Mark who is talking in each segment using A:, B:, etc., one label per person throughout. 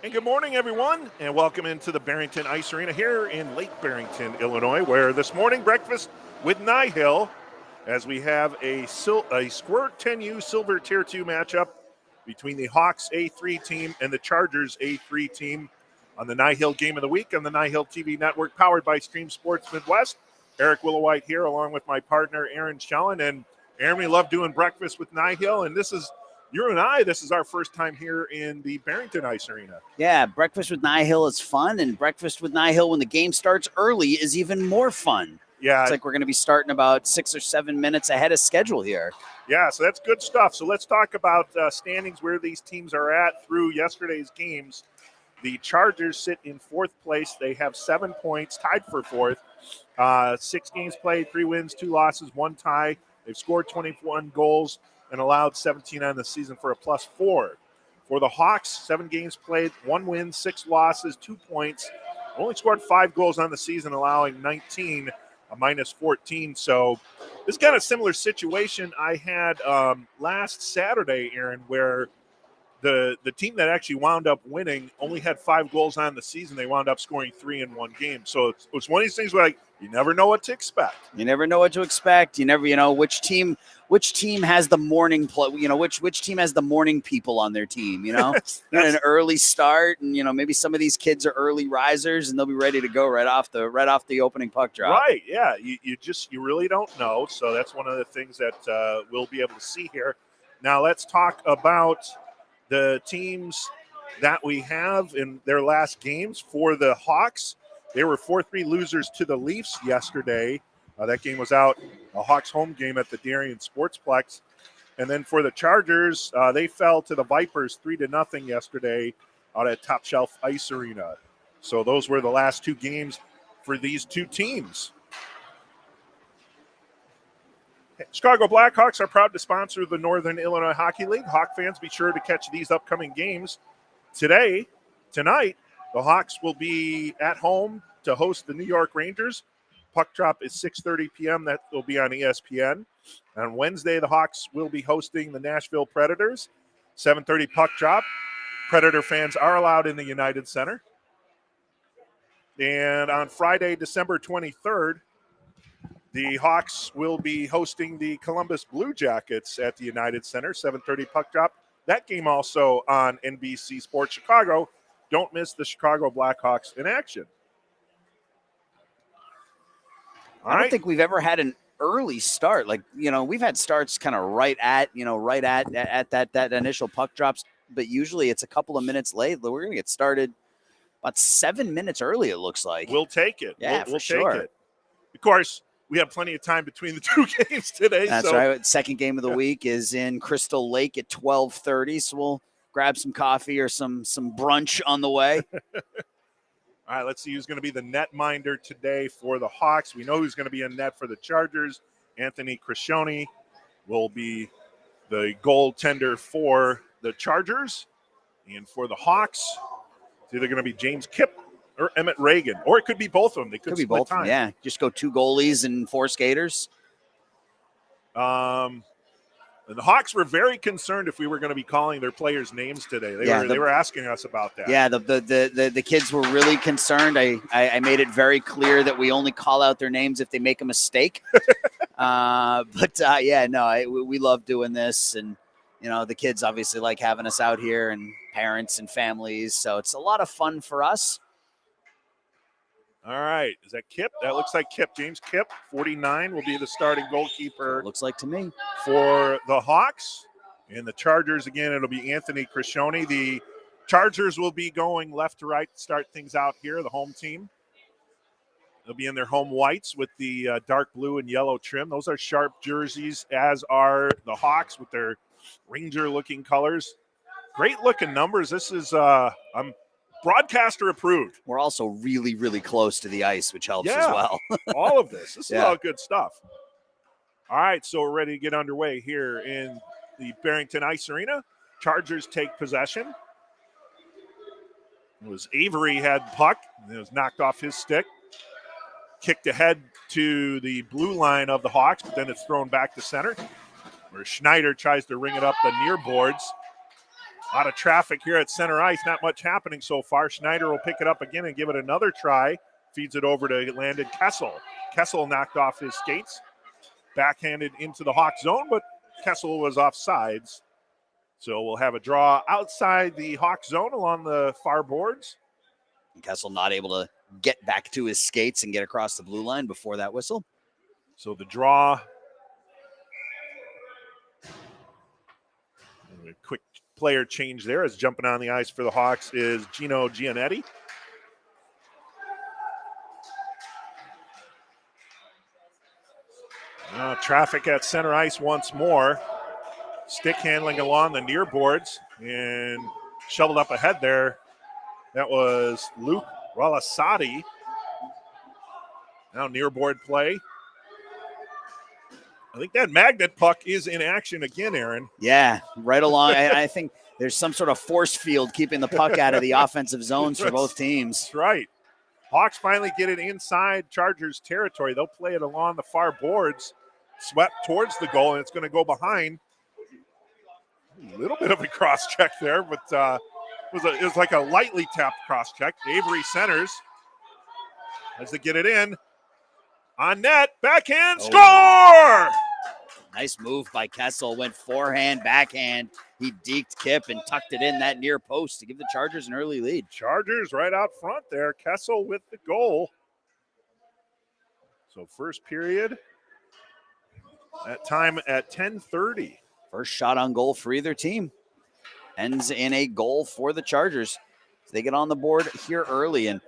A: And good morning, everyone, and welcome into the Barrington Ice Arena here in Lake Barrington, Illinois, where this morning breakfast with NIHL, as we have a Squirt 10U Silver Tier 2 matchup between the Hawks A3 team and the Chargers A3 team on the NIHL Game of the Week on the NIHL TV network, powered by Stream Sports Midwest. Eric Willowhite here, along with my partner, Aaron Schellen. And Aaron, we love doing breakfast with NIHL, and this is our first time here in the Barrington Ice Arena.
B: Yeah, breakfast with NIHL is fun, and breakfast with NIHL when the game starts early is even more fun.
A: Yeah.
B: It's like we're going to be starting about 6 or 7 minutes ahead of schedule here.
A: Yeah, so that's good stuff. So let's talk about standings, where these teams are at through yesterday's games. The Chargers sit in fourth place. They have 7 points, tied for fourth. 6 games played, 3 wins, 2 losses, 1 tie. They've scored 21 goals and allowed 17 on the season for a +4. For the Hawks, 7 games played, 1 win, 6 losses, 2 points. Only scored 5 goals on the season, allowing 19, a -14. So this is kind of a similar situation I had last Saturday, Aaron, where the team that actually wound up winning only had 5 goals on the season. They wound up scoring 3 in one game. So it's one of these things where, like, you never know what to expect.
B: You never know what to expect. You never, which team has the morning which team has the morning people on their team, an early start, and maybe some of these kids are early risers and they'll be ready to go right off the opening puck drop.
A: Right. Yeah. You really don't know. So that's one of the things that we'll be able to see here. Now let's talk about the teams that we have in their last games. For the Hawks, they were 4-3 losers to the Leafs yesterday. That game was out, a Hawks home game at the Darien Sportsplex. And then for the Chargers, they fell to the Vipers 3-0 yesterday out at Top Shelf Ice Arena. So those were the last 2 games for these 2 teams. Chicago Blackhawks are proud to sponsor the Northern Illinois Hockey League. Hawk fans, be sure to catch these upcoming games. Tonight, the Hawks will be at home to host the New York Rangers. Puck drop is 6:30 p.m. That will be on ESPN. On Wednesday, the Hawks will be hosting the Nashville Predators. 7:30 puck drop. Predator fans are allowed in the United Center. And on Friday, December 23rd, the Hawks will be hosting the Columbus Blue Jackets at the United Center. 7:30 puck drop. That game also on NBC Sports Chicago. Don't miss the Chicago Blackhawks in action.
B: I don't think we've ever had an early start. Like, we've had starts kind of right at that initial puck drops, but usually it's a couple of minutes late. We're going to get started about 7 minutes early, it looks like.
A: We'll take it.
B: Yeah,
A: we'll
B: sure.
A: Take it. Of course, we have plenty of time between the 2 games today.
B: That's right. Second game of the week is in Crystal Lake at 12:30, so we'll grab some coffee or some brunch on the way.
A: All right, let's see who's going to be the netminder today for the Hawks. We know who's going to be in net for the Chargers. Anthony Crescione will be the goaltender for the Chargers. And for the Hawks, it's either going to be James Kipp or Emmett Reagan. Or it could be both of them. They could
B: be both of them, yeah. Just go 2 goalies and 4 skaters.
A: And the Hawks were very concerned if we were going to be calling their players' names today. They were asking us about that.
B: Yeah, the kids were really concerned. I made it very clear that we only call out their names if they make a mistake. We love doing this, and the kids obviously like having us out here, and parents and families. So it's a lot of fun for us.
A: All right. Is that Kipp? That looks like Kipp. James Kipp, 49, will be the starting goalkeeper.
B: Looks like to me.
A: For the Hawks. And the Chargers, again, it'll be Anthony Crescione. The Chargers will be going left to right to start things out here, the home team. They'll be in their home whites with the dark blue and yellow trim. Those are sharp jerseys, as are the Hawks with their Ranger-looking colors. Great-looking numbers. This is broadcaster approved.
B: We're also really, really close to the ice, which helps as well.
A: All of this. This is all good stuff. All right, so we're ready to get underway here in the Barrington Ice Arena. Chargers take possession. It was Avery had puck. It was knocked off his stick. Kicked ahead to the blue line of the Hawks, but then it's thrown back to center, where Schneider tries to ring it up the near boards. A lot of traffic here at center ice. Not much happening so far. Schneider will pick it up again and give it another try. Feeds it over to Landon Kessel. Kessel knocked off his skates. Backhanded into the Hawk zone, but Kessel was offsides. So we'll have a draw outside the Hawk zone along the far boards.
B: Kessel not able to get back to his skates and get across the blue line before that whistle.
A: So the draw. A quick player change there as jumping on the ice for the Hawks is Gino Gianetti. Traffic at center ice once more. Stick handling along the near boards and shoveled up ahead there. That was Luke Ralasati. Now near board play. I think that magnet puck is in action again, Aaron.
B: Yeah, right along. I think there's some sort of force field keeping the puck out of the offensive zones for both teams.
A: That's right. Hawks finally get it inside Chargers territory. They'll play it along the far boards, swept towards the goal, and it's going to go behind. A little bit of a cross check there, but it was like a lightly tapped cross check. Avery centers as they get it in. On net, backhand, score!
B: Nice move by Kessel. Went forehand, backhand. He deked Kip and tucked it in that near post to give the Chargers an early lead.
A: Chargers right out front there. Kessel with the goal. So first period, that time at 10:30.
B: First shot on goal for either team. Ends in a goal for the Chargers. They get on the board here early, and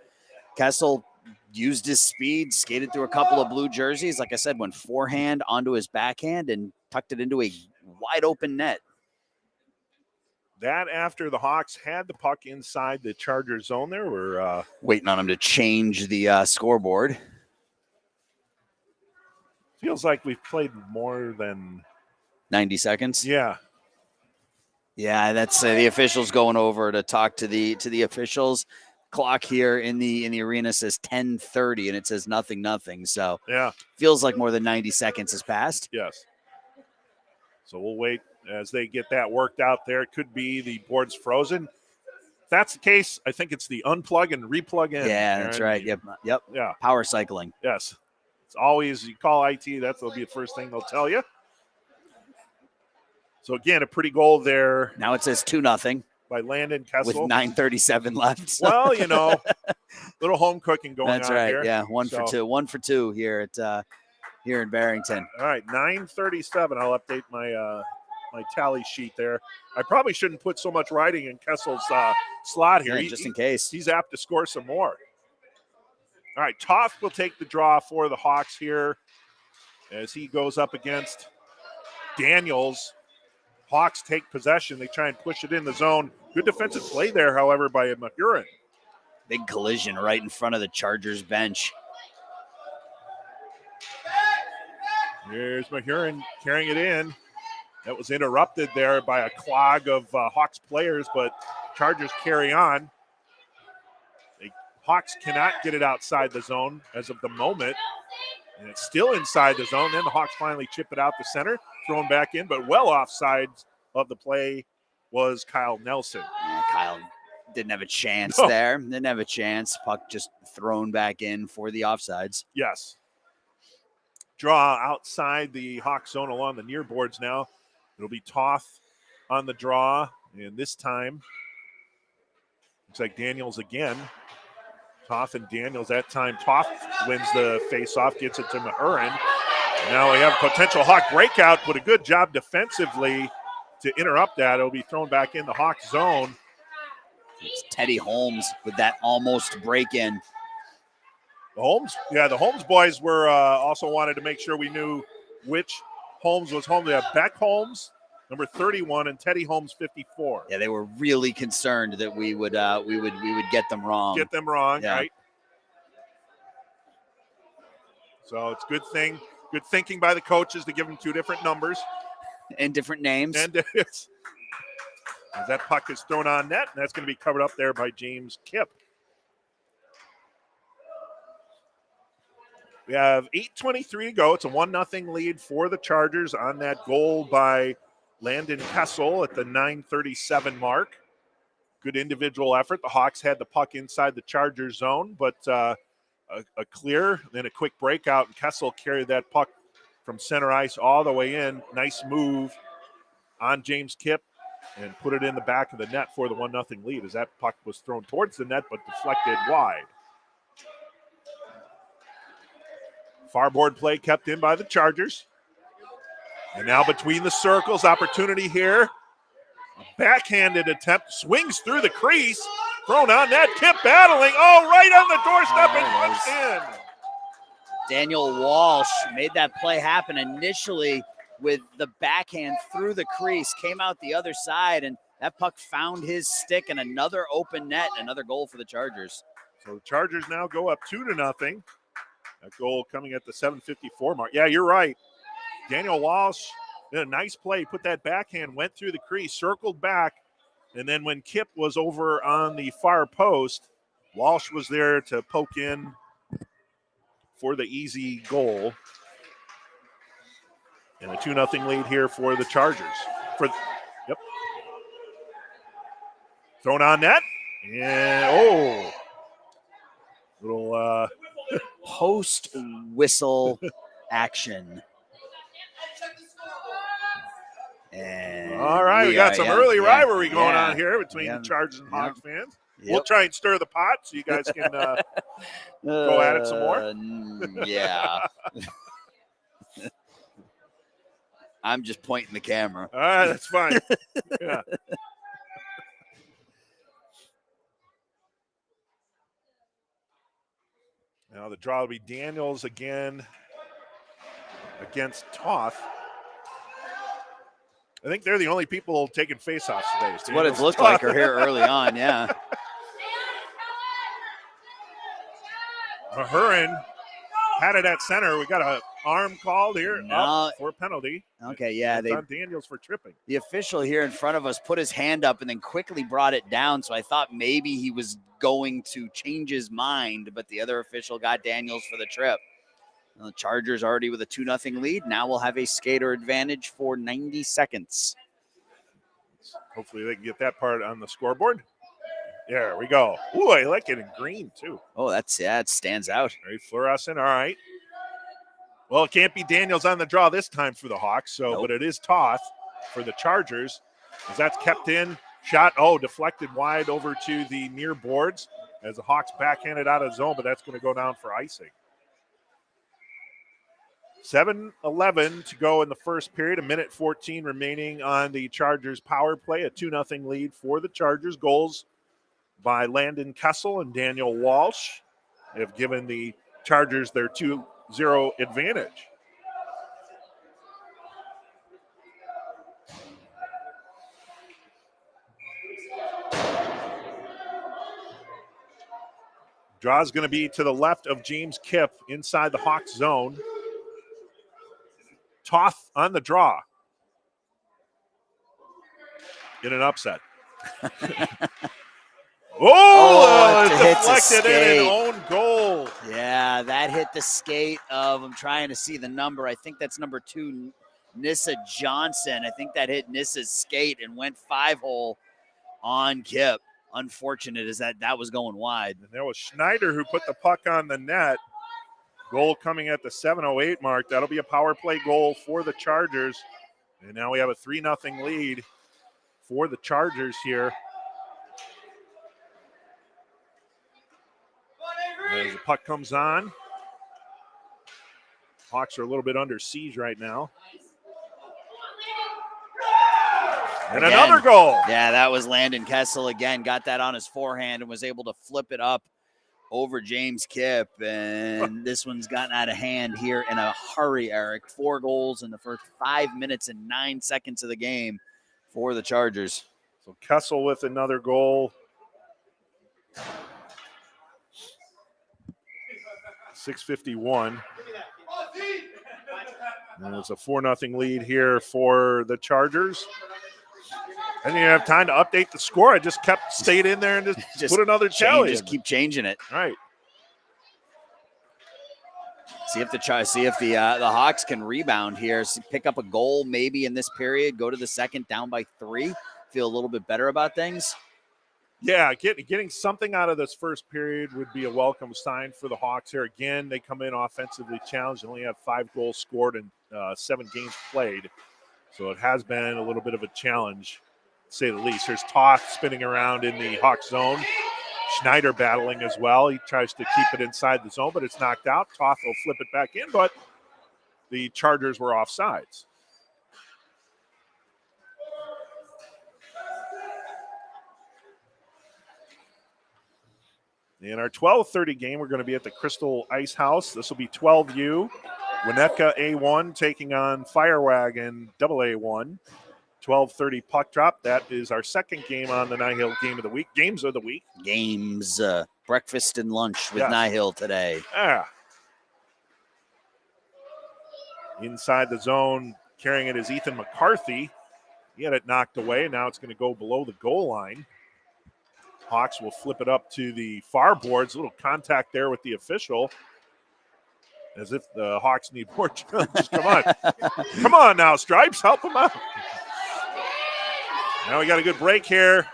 B: Kessel used his speed, skated through a couple of blue jerseys. Like I said, went forehand onto his backhand and tucked it into a wide open net.
A: That after the Hawks had the puck inside the Charger zone there. We're
B: waiting on him to change the scoreboard.
A: Feels like we've played more than
B: 90 seconds.
A: Yeah.
B: Yeah, that's the officials going over to talk to the officials. Clock here in the arena says 10:30 and it says nothing. So
A: yeah,
B: feels like more than 90 seconds has passed.
A: Yes. So we'll wait as they get that worked out there. It could be the board's frozen. If that's the case, I think it's the unplug and replug in.
B: Yeah, that's right. Yep.
A: Yeah.
B: Power cycling.
A: Yes. It's always, you call IT, that'll be the first thing they'll tell you. So again, a pretty goal there.
B: Now it says 2-0.
A: By Landon Kessel.
B: With 9:37 left. So.
A: Well, little home cooking going on.
B: That's right.
A: Here.
B: Yeah, one for two here at here in Barrington.
A: All right, 9:37. I'll update my my tally sheet there. I probably shouldn't put so much writing in Kessel's slot here,
B: just in case.
A: He's apt to score some more. All right, Toft will take the draw for the Hawks here as he goes up against Daniels. Hawks take possession. They try and push it in the zone. Good defensive play there, however, by Mahurin.
B: Big collision right in front of the Chargers bench.
A: Here's Mahurin carrying it in. That was interrupted there by a clog of Hawks players, but Chargers carry on. Hawks cannot get it outside the zone as of the moment. And it's still inside the zone. Then the Hawks finally chip it out the center, thrown back in, but well offside of the play was Kyle Nelson.
B: Yeah, Kyle didn't have a chance there. Didn't have a chance. Puck just thrown back in for the offsides.
A: Yes. Draw outside the Hawk zone along the near boards now. It'll be Toth on the draw. And this time, looks like Daniels again. Toth and Daniels. That time, Toth wins the face-off, gets it to Mahurin. Now we have a potential Hawk breakout, but a good job defensively to interrupt that. It'll be thrown back in the Hawk zone.
B: It's Teddy Holmes with that almost break-in.
A: The Holmes boys were also wanted to make sure we knew which Holmes was home. They have Beck Holmes, number 31, and Teddy Holmes, 54.
B: Yeah, they were really concerned that we would get them wrong.
A: Get them wrong,
B: yeah.
A: Right? So it's good thinking by the coaches to give them two different numbers
B: and different names.
A: And as that puck is thrown on net, and that's going to be covered up there by James Kipp. We have 8:23 to go. It's a 1-0 lead for the Chargers on that goal by Landon Kessel at the 9:37 mark. Good individual effort. The Hawks had the puck inside the Chargers zone, but a clear, then a quick breakout, and Kessel carried that puck from center ice all the way in. Nice move on James Kipp and put it in the back of the net for the 1-0 lead as that puck was thrown towards the net but deflected wide. Farboard play kept in by the Chargers. And now between the circles, opportunity here. A backhanded attempt, swings through the crease, thrown on net, Kipp battling, right on the doorstep and punched in.
B: Daniel Walsh made that play happen initially with the backhand through the crease, came out the other side, and that puck found his stick and another open net, another goal for the Chargers.
A: So the Chargers now go up 2-0. That goal coming at the 7:54 mark. Yeah, you're right. Daniel Walsh did a nice play, put that backhand, went through the crease, circled back, and then when Kipp was over on the far post, Walsh was there to poke in for the easy goal. And a 2-0 lead here for the Chargers. Thrown on net. And, little
B: post whistle action. And
A: all right, we got some early rivalry going on here between the Chargers and Hawks fans.
B: Yep.
A: We'll try and stir the pot so you guys can go at it some more.
B: Yeah. I'm just pointing the camera.
A: All right, that's fine. Yeah. Now the draw will be Daniels again against Toth. I think they're the only people taking faceoffs today.
B: That's what it's looked like here early on, yeah.
A: Mahurin had it at center. We got an arm called here for a penalty.
B: Okay, yeah.
A: It's on Daniels for tripping.
B: The official here in front of us put his hand up and then quickly brought it down, so I thought maybe he was going to change his mind, but the other official got Daniels for the trip. The Chargers already with a 2-0 lead. Now we'll have a skater advantage for 90 seconds.
A: Hopefully they can get that part on the scoreboard. There we go. Ooh, I like it in green too.
B: Oh, it stands out.
A: Very fluorescent. All right. Well, it can't be Daniels on the draw this time for the Hawks, but it is Toth for the Chargers as that's kept in. Shot, deflected wide over to the near boards as the Hawks backhanded out of zone, but that's going to go down for icing. 7:11 to go in the first period, 1:14 remaining on the Chargers power play, a 2-0 lead for the Chargers. Goals by Landon Kessel and Daniel Walsh have given the Chargers their 2-0 advantage. Draw is going to be to the left of James Kipp inside the Hawks zone. Toth on the draw in an upset. Deflected in an own goal.
B: Yeah, that hit the skate of, I'm trying to see the number. I think that's number 2, Nissa Johnson. I think that hit Nissa's skate and went 5-hole on Kipp. Unfortunate is that was going wide. And
A: there was Schneider who put the puck on the net. Goal coming at the 7:08 mark. That'll be a power play goal for the Chargers. And now we have a 3-0 lead for the Chargers here. As the puck comes on. Hawks are a little bit under siege right now. And again, another goal.
B: Yeah, that was Landon Kessel again. Got that on his forehand and was able to flip it up over James Kipp. And this one's gotten out of hand here in a hurry, Eric. 4 goals in the first 5 minutes and 9 seconds of the game for the Chargers.
A: So Kessel with another goal. 6:51. And it's a 4-0 lead here for the Chargers. I didn't even have time to update the score. I just stayed in there and just put another tally.
B: Just keep changing it.
A: All right.
B: See if the Hawks can rebound here, pick up a goal maybe in this period, go to the second down by 3, feel a little bit better about things.
A: Yeah, getting something out of this first period would be a welcome sign for the Hawks here. Again, they come in offensively challenged. They only have 5 goals scored in 7 games played. So it has been a little bit of a challenge, to say the least. There's Toth spinning around in the Hawks zone. Schneider battling as well. He tries to keep it inside the zone, but it's knocked out. Toth will flip it back in, but the Chargers were offsides. In our 12:30 game, we're going to be at the Crystal Ice House. This will be 12U. Winnetka A1 taking on Firewagon AA1. 12:30 puck drop. That is our second game on the NIHL Game of the Week. Games of the week.
B: Games, breakfast and lunch with
A: Yes.
B: NIHL today.
A: Inside the zone, carrying it is Ethan McCarthy. He had it knocked away. Now it's going to go below the goal line. Hawks will flip it up to the far boards. A little contact there with the official. As if the Hawks need more charges. Come on. Come on now, Stripes. Help them out. Now we got a good break here.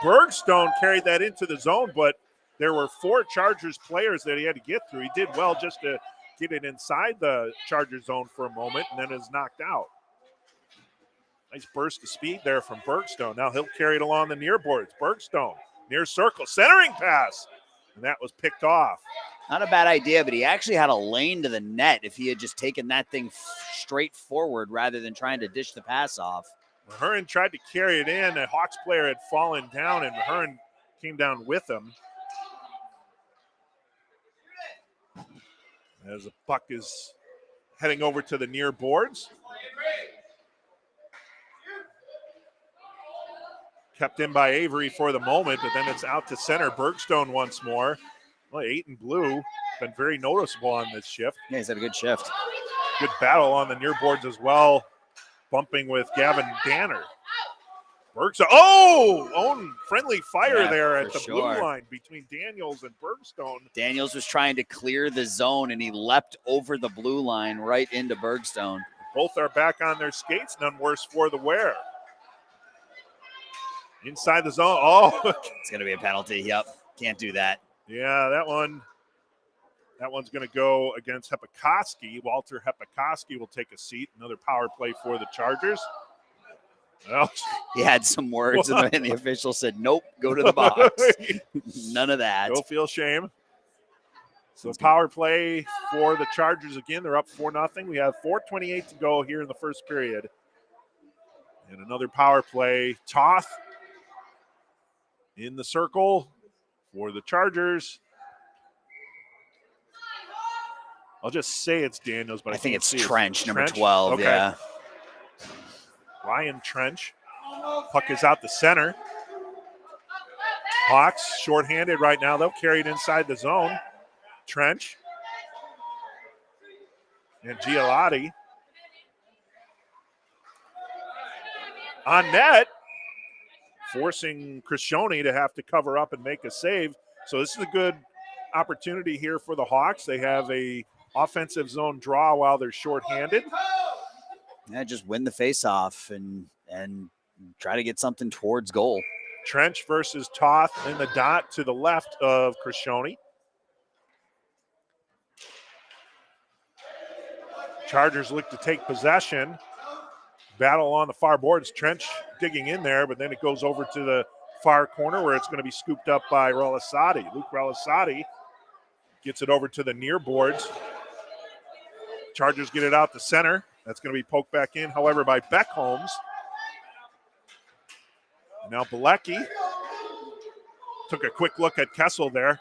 A: Bergstone carried that into the zone, but there were 4 Chargers players that he had to get through. He did well just to get it inside the Chargers zone for a moment and then is knocked out. Nice burst of speed there from Bergstone. Now he'll carry it along the near boards. Bergstone, near circle, centering pass. And that was picked off.
B: Not a bad idea, but he actually had a lane to the net if he had just taken that thing straight forward rather than trying to dish the pass off.
A: Mahurin tried to carry it in. A Hawks player had fallen down, and Mahurin came down with him. As the puck is heading over to the near boards. Kept in by Avery for the moment, but then it's out to center. Bergstone once more. Well, 8 and blue, been very noticeable on this shift.
B: Yeah, he's had a good shift.
A: Good battle on the near boards as well, bumping with Gavin Danner. Bergstone, own friendly fire there at the blue line between Daniels and Bergstone.
B: Daniels was trying to clear the zone, and he leapt over the blue line right into Bergstone.
A: Both are back on their skates, none worse for the wear. Inside the zone.
B: It's going to be a penalty. Yep, can't do that.
A: Yeah, that one's going to go against Hepikoski. Walter Hepikoski will take a seat. Another power play for the Chargers. Well,
B: he had some words, and the official said, nope, go to the box. None of that.
A: Go feel shame. So power play for the Chargers again. They're up 4-0. We have 4:28 to go here in the first period. And another power play. Toth in the circle for the Chargers. I'll just say it's Daniels, but I
B: think it's Trench, number 12.
A: Okay.
B: Yeah.
A: Ryan Trench. Puck is out the center. Hawks shorthanded right now. They'll carry it inside the zone. Trench. And Gialotti. On net. Forcing Crescione to have to cover up and make a save. So this is a good opportunity here for the Hawks. They have a offensive zone draw while they're shorthanded.
B: Yeah, just win the faceoff and try to get something towards goal.
A: Trench versus Toth in the dot to the left of Crescione. Chargers look to take possession. Battle on the far boards. Trench digging in there, but then it goes over to the far corner where it's going to be scooped up by Relisati. Luke Relisati gets it over to the near boards. Chargers get it out the center. That's going to be poked back in, however, by Beckholms. Now Bilecki took a quick look at Kessel there.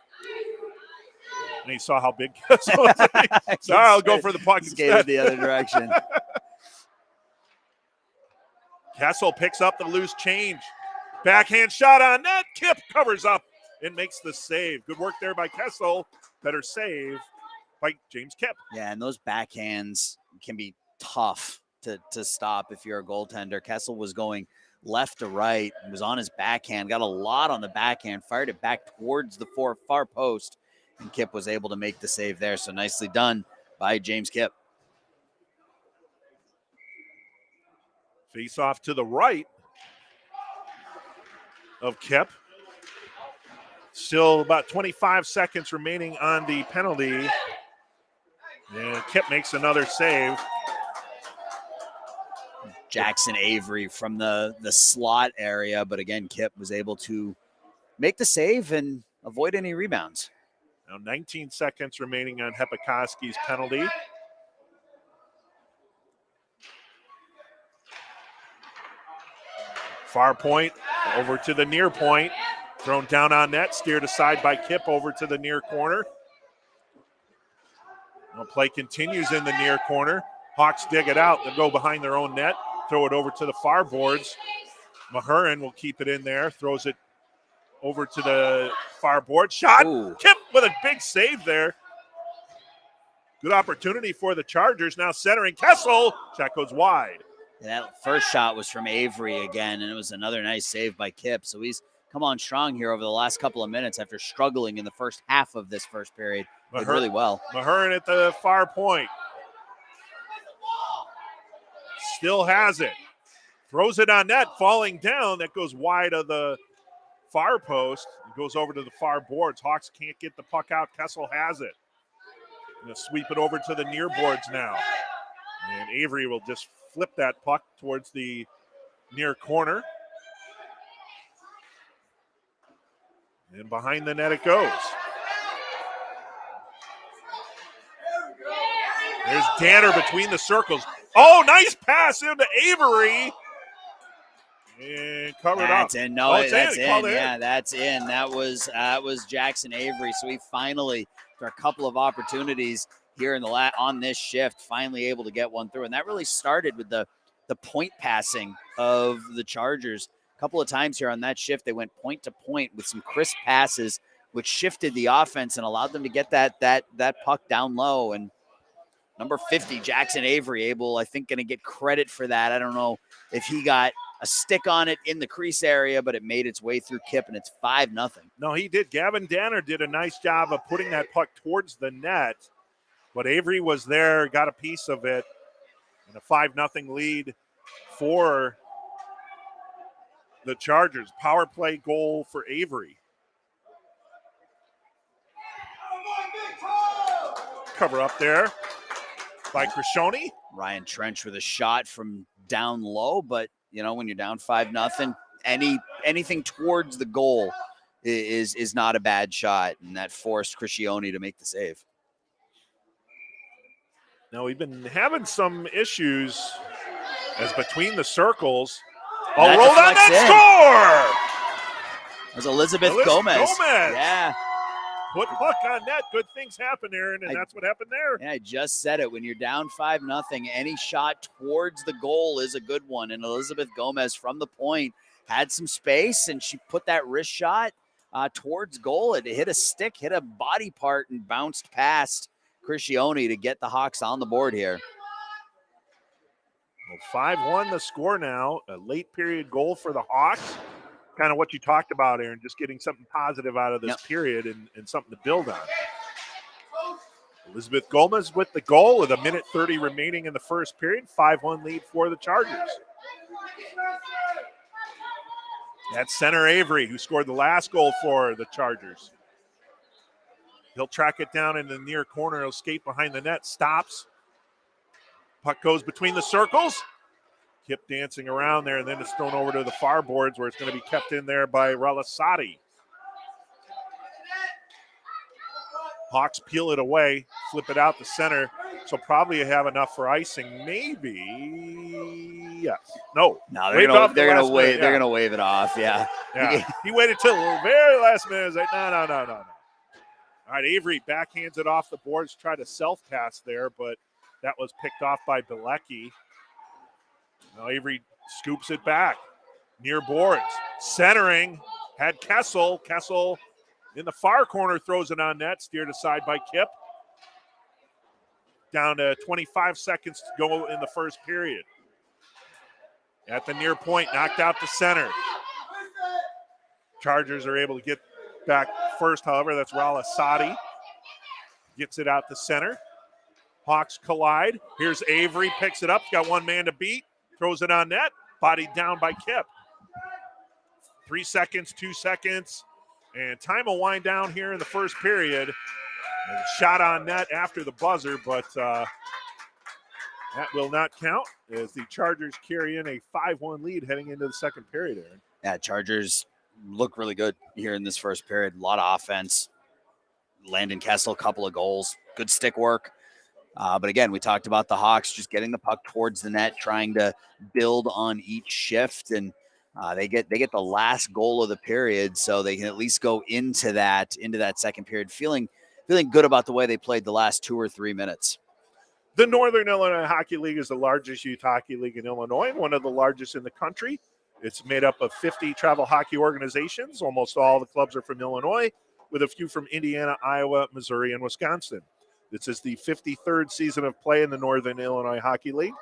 A: And he saw how big Kessel was. So I'll go for the puck.
B: Gave it the other direction.
A: Kessel picks up the loose change. Backhand shot on net. Kip covers up and makes the save. Good work there by Kessel. Better save by James Kip.
B: Yeah, and those backhands can be tough to stop if you're a goaltender. Kessel was going left to right, was on his backhand, got a lot on the backhand, fired it back towards the far post, and Kip was able to make the save there. So nicely done by James Kipp.
A: Face off to the right of Kipp. Still about 25 seconds remaining on the penalty. And Kipp makes another save.
B: Jackson Avery from the slot area, but again, Kipp was able to make the save and avoid any rebounds.
A: Now 19 seconds remaining on Hepikoski's penalty. Far point over to the near point. Thrown down on net, steered aside by Kipp over to the near corner. Now play continues in the near corner. Hawks dig it out. They'll go behind their own net, throw it over to the far boards. Mahurin will keep it in there, throws it over to the far board. Shot.
B: Ooh.
A: Kipp with a big save there. Good opportunity for the Chargers. Now centering Kessel. Shot goes wide.
B: And that first shot was from Avery again, and it was another nice save by Kipp. So he's come on strong here over the last couple of minutes after struggling in the first half of this first period. Did really well.
A: Mahurin at the far point. Still has it. Throws it on net, falling down. That goes wide of the far post. It goes over to the far boards. Hawks can't get the puck out. Kessel has it. Going to sweep it over to the near boards now. And Avery will just flip that puck towards the near corner. And behind the net it goes. There's Danner between the circles. Oh, nice pass into Avery. And covered up.
B: That's in. No, that's in. Yeah,
A: in.
B: that's in. That was Jackson Avery. So he finally, after a couple of opportunities here in the on this shift, finally able to get one through. And that really started with the point passing of the Chargers. A couple of times here on that shift, they went point to point with some crisp passes, which shifted the offense and allowed them to get that puck down low. And number 50, Jackson Avery, I think, going to get credit for that. I don't know if he got a stick on it in the crease area, but it made its way through Kipp, and it's 5-0.
A: No, he did. Gavin Danner did a nice job of putting that puck towards the net, but Avery was there, got a piece of it, and a 5-0 lead for the Chargers. Power play goal for Avery. Cover up there by Krishoni.
B: Ryan Trench with a shot from down low, but when you're down 5-0, anything towards the goal is not a bad shot, and that forced Krishoni to make the save.
A: Now we've been having some issues as between the circles. Oh, roll on that score!
B: It was Elizabeth Gomez. Yeah.
A: Put puck on net. Good things happen, Aaron, and that's what happened there.
B: Yeah, I just said it. When you're down 5-0, any shot towards the goal is a good one. And Elizabeth Gomez from the point had some space, and she put that wrist shot towards goal. It hit a stick, hit a body part, and bounced past Krishoni to get the Hawks on the board here.
A: Well, 5-1 the score now. A late period goal for the Hawks. Kind of what you talked about, Aaron, just getting something positive out of this period and something to build on. Elizabeth Gomez with the goal with 1:30 remaining in the first period. 5-1 lead for the Chargers. That's center Avery, who scored the last goal for the Chargers. He'll track it down in the near corner. He'll skate behind the net, stops. Puck goes between the circles. Kipp dancing around there, and then it's thrown over to the far boards where it's going to be kept in there by Relasati. Hawks peel it away, flip it out the center, so probably have enough for icing. Maybe, yes. No.
B: No, they're going to wave it off, yeah.
A: He waited till the very last minute. He's like, no. All right, Avery backhands it off the boards, tried to self-pass there, but that was picked off by Bilecki. Now Avery scoops it back. Near boards. Centering. Had Kessel. Kessel in the far corner throws it on net. Steered aside by Kipp. Down to 25 seconds to go in the first period. At the near point, knocked out to center. Chargers are able to get back first, however. That's Relasati. Gets it out to center. Hawks collide. Here's Avery, picks it up. He's got one man to beat. Throws it on net. Bodied down by Kip. 3 seconds, 2 seconds. And time will wind down here in the first period. And a shot on net after the buzzer, but that will not count as the Chargers carry in a 5-1 lead heading into the second period, Aaron.
B: Yeah, Chargers look really good here in this first period. A lot of offense. Landon Kessel, a couple of goals. Good stick work. But again, we talked about the Hawks just getting the puck towards the net, trying to build on each shift, and they get the last goal of the period, so they can at least go into that second period feeling good about the way they played the last 2 or 3 minutes.
A: The Northern Illinois Hockey League is the largest youth hockey league in Illinois and one of the largest in the country. It's made up of 50 travel hockey organizations. Almost all the clubs are from Illinois, with a few from Indiana, Iowa, Missouri, and Wisconsin. This is the 53rd season of play in the Northern Illinois Hockey League.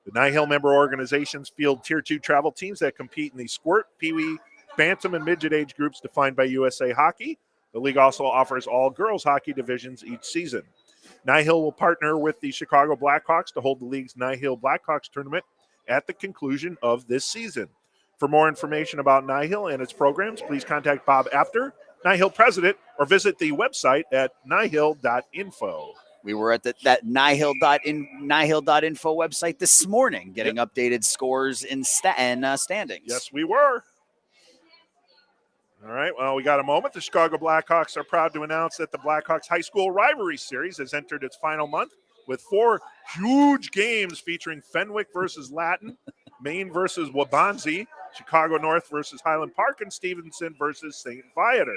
A: The NIHL member organizations field Tier 2 travel teams that compete in the Squirt, Pee Wee, Bantam, and Midget age groups defined by USA Hockey. The league also offers all girls hockey divisions each season. NIHL will partner with the Chicago Blackhawks to hold the league's NIHL Blackhawks tournament at the conclusion of this season. For more information about NIHL and its programs, please contact Bob Apter, NIHL president, or visit the website at nihil.info.
B: We were at that nihil.info website this morning getting updated scores and standings.
A: Yes, we were. All right, well, we got a moment. The Chicago Blackhawks are proud to announce that the Blackhawks High School Rivalry Series has entered its final month with 4 huge games featuring Fenwick versus Latin, Maine versus Wabanzi, Chicago North versus Highland Park, and Stevenson versus St. Viator.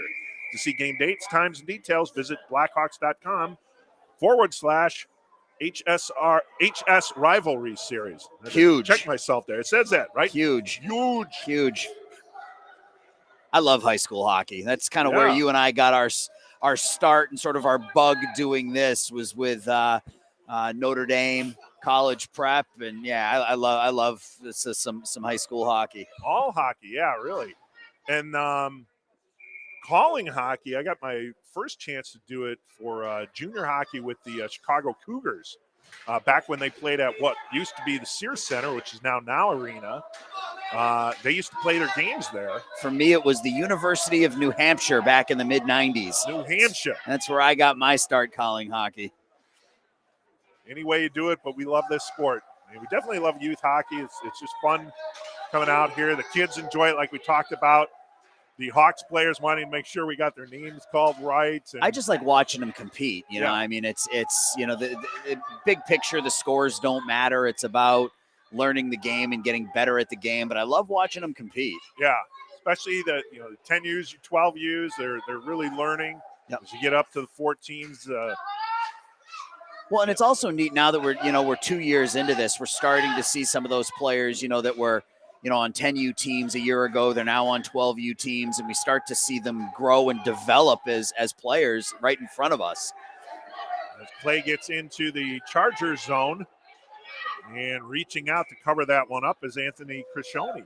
A: To see game dates, times, and details, visit blackhawks.com/HS Rivalry Series.
B: Huge.
A: Check myself there. It says that, right?
B: Huge.
A: Huge.
B: I love high school hockey. That's kind of where you and I got our start and sort of our bug doing this was with Notre Dame college prep, and I love this is some high school hockey.
A: All hockey, yeah, really. And calling hockey, I got my first chance to do it for junior hockey with the Chicago Cougars back when they played at what used to be the Sears Center, which is now Arena. They used to play their games there.
B: For me, it was the University of New Hampshire back in the mid-'90s.
A: New Hampshire.
B: That's where I got my start calling hockey.
A: Any way you do it, but we love this sport. I mean, we definitely love youth hockey. It's just fun coming out here. The kids enjoy it like we talked about. The Hawks players wanting to make sure we got their names called right. And
B: I just like watching them compete. You know, I mean, it's the big picture, the scores don't matter. It's about learning the game and getting better at the game. But I love watching them compete.
A: Yeah, especially the 10Us, 12Us. They're really learning as you get up to the 14s.
B: Well, and it's also neat now that we're 2 years into this. We're starting to see some of those players, that were on 10U teams a year ago. They're now on 12U teams, and we start to see them grow and develop as players right in front of us.
A: As play gets into the Chargers zone, and reaching out to cover that one up is Anthony Crescione.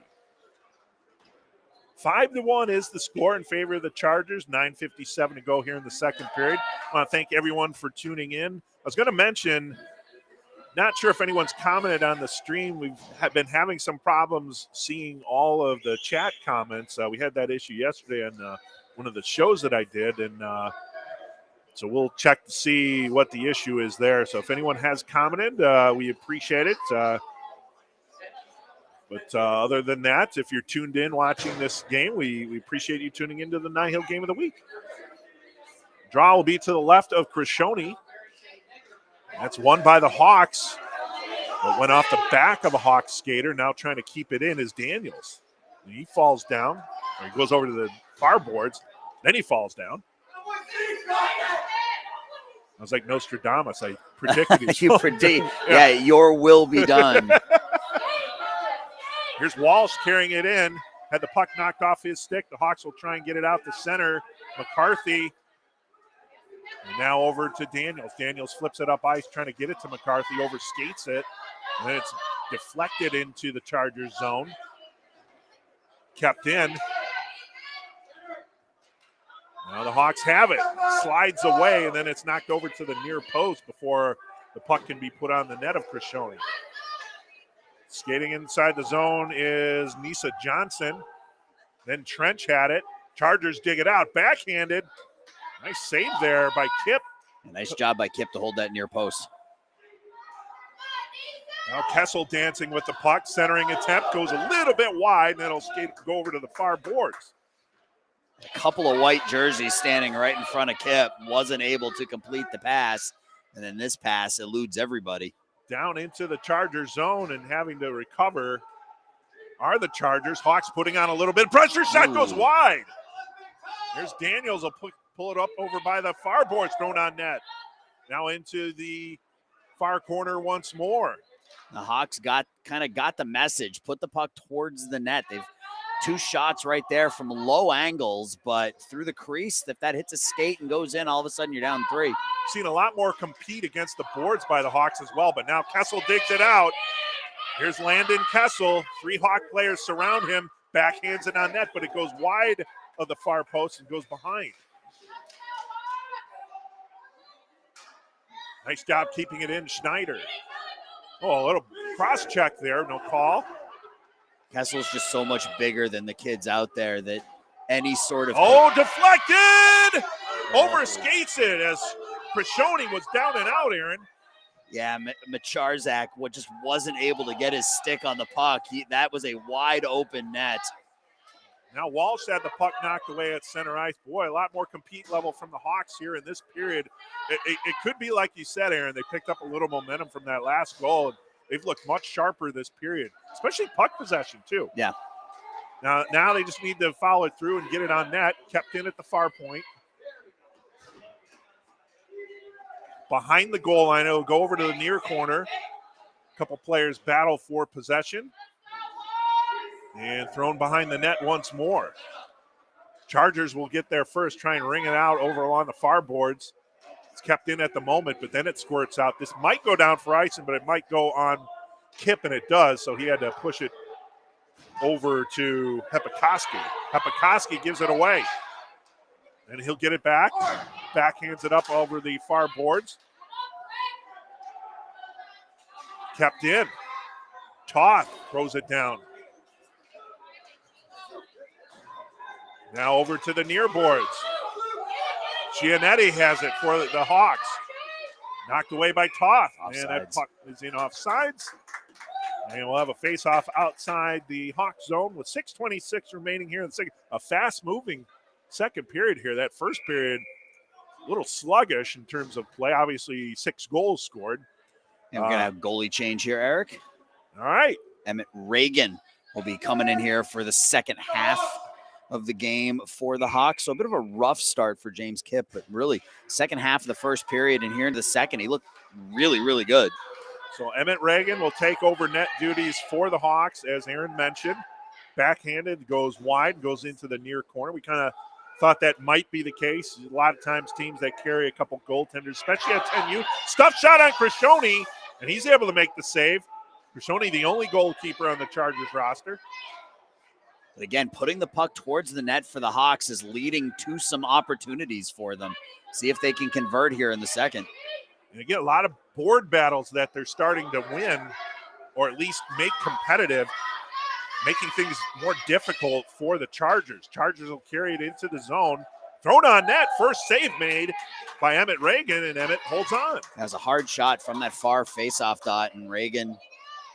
A: 5-1 is the score in favor of the Chargers. 9:57 to go here in the second period. I want to thank everyone for tuning in. I was going to mention, not sure if anyone's commented on the stream. We've been having some problems seeing all of the chat comments. We had that issue yesterday on one of the shows that I did, and so we'll check to see what the issue is there. So if anyone has commented, we appreciate it. But other than that, if you're tuned in watching this game, we appreciate you tuning into the NIHL Game of the Week. Draw will be to the left of Crescione. That's won by the Hawks. It went off the back of a Hawks skater. Now trying to keep it in is Daniels. And he falls down. Or he goes over to the far boards. Then he falls down. I was like Nostradamus. I predicted he
B: You predict. Yeah, your will be done.
A: Here's Walsh carrying it in. Had the puck knocked off his stick. The Hawks will try and get it out the center. McCarthy. And now over to Daniels. Daniels flips it up ice, trying to get it to McCarthy. Overskates it. And then it's deflected into the Chargers zone. Kept in. Now the Hawks have it. Slides away, and then it's knocked over to the near post before the puck can be put on the net of Krishoni. Skating inside the zone is Nisa Johnson. Then Trench had it. Chargers dig it out. Backhanded. Nice save there by Kip.
B: Nice job by Kip to hold that near post.
A: Now Kessel dancing with the puck. Centering attempt goes a little bit wide, and then it'll go over to the far boards.
B: A couple of white jerseys standing right in front of Kip. Wasn't able to complete the pass. And then this pass eludes everybody.
A: Down into the Charger zone and having to recover are the Chargers. Hawks putting on a little bit of pressure. Shot goes wide. There's Daniels will pull it up over by the far boards, thrown on net. Now into the far corner once more.
B: The Hawks got the message. Put the puck towards the net. They've 2 shots right there from low angles, but through the crease, if that hits a skate and goes in, all of a sudden you're down 3.
A: Seen a lot more compete against the boards by the Hawks as well, but now Kessel digs it out. Here's Landon Kessel. 3 Hawk players surround him, backhands it on net, but it goes wide of the far post and goes behind. Nice job keeping it in, Schneider. Oh, a little cross check there, no call.
B: Kessel's just so much bigger than the kids out there that any sort of...
A: Oh, deflected! Over skates it as Krishoni was down and out, Aaron.
B: Yeah, Macharzak just wasn't able to get his stick on the puck. That was a wide open net.
A: Now Walsh had the puck knocked away at center ice. Boy, a lot more compete level from the Hawks here in this period. It could be like you said, Aaron. They picked up a little momentum from that last goal. They've looked much sharper this period, especially puck possession too.
B: Yeah.
A: Now they just need to follow it through and get it on net. Kept in at the far point. Behind the goal line, it'll go over to the near corner. A couple players battle for possession. And thrown behind the net once more. Chargers will get there first, try and ring it out over along the far boards. It's kept in at the moment, but then it squirts out. This might go down for icing, but it might go on Kip, and it does, so he had to push it over to Hepikoski. Hepikoski gives it away. And he'll get it back. Backhands it up over the far boards. Kept in. Toth throws it down. Now over to the near boards. Giannetti has it for the Hawks. Knocked away by Toth.
B: Offsides.
A: And that puck is in offsides. And we'll have a face-off outside the Hawks zone with 6:26 remaining here in the second. A fast-moving second period here. That first period, a little sluggish in terms of play. Obviously, 6 goals scored.
B: And we're going to have goalie change here, Eric.
A: All right.
B: Emmett Reagan will be coming in here for the second half of the game for the Hawks. So a bit of a rough start for James Kipp, but really second half of the first period and here in the second, he looked really, really good.
A: So Emmett Reagan will take over net duties for the Hawks, as Aaron mentioned. Backhanded, goes wide, goes into the near corner. We kind of thought that might be the case. A lot of times teams that carry a couple goaltenders, especially at 10U. Stuff shot on Krishoni, and he's able to make the save. Krishoni, the only goalkeeper on the Chargers roster.
B: But again, putting the puck towards the net for the Hawks is leading to some opportunities for them. See if they can convert here in the second.
A: And you get a lot of board battles that they're starting to win, or at least make competitive, making things more difficult for the Chargers. Chargers will carry it into the zone. Thrown on net. First save made by Emmett Reagan, and Emmett holds on.
B: That was a hard shot from that far faceoff dot, and Reagan,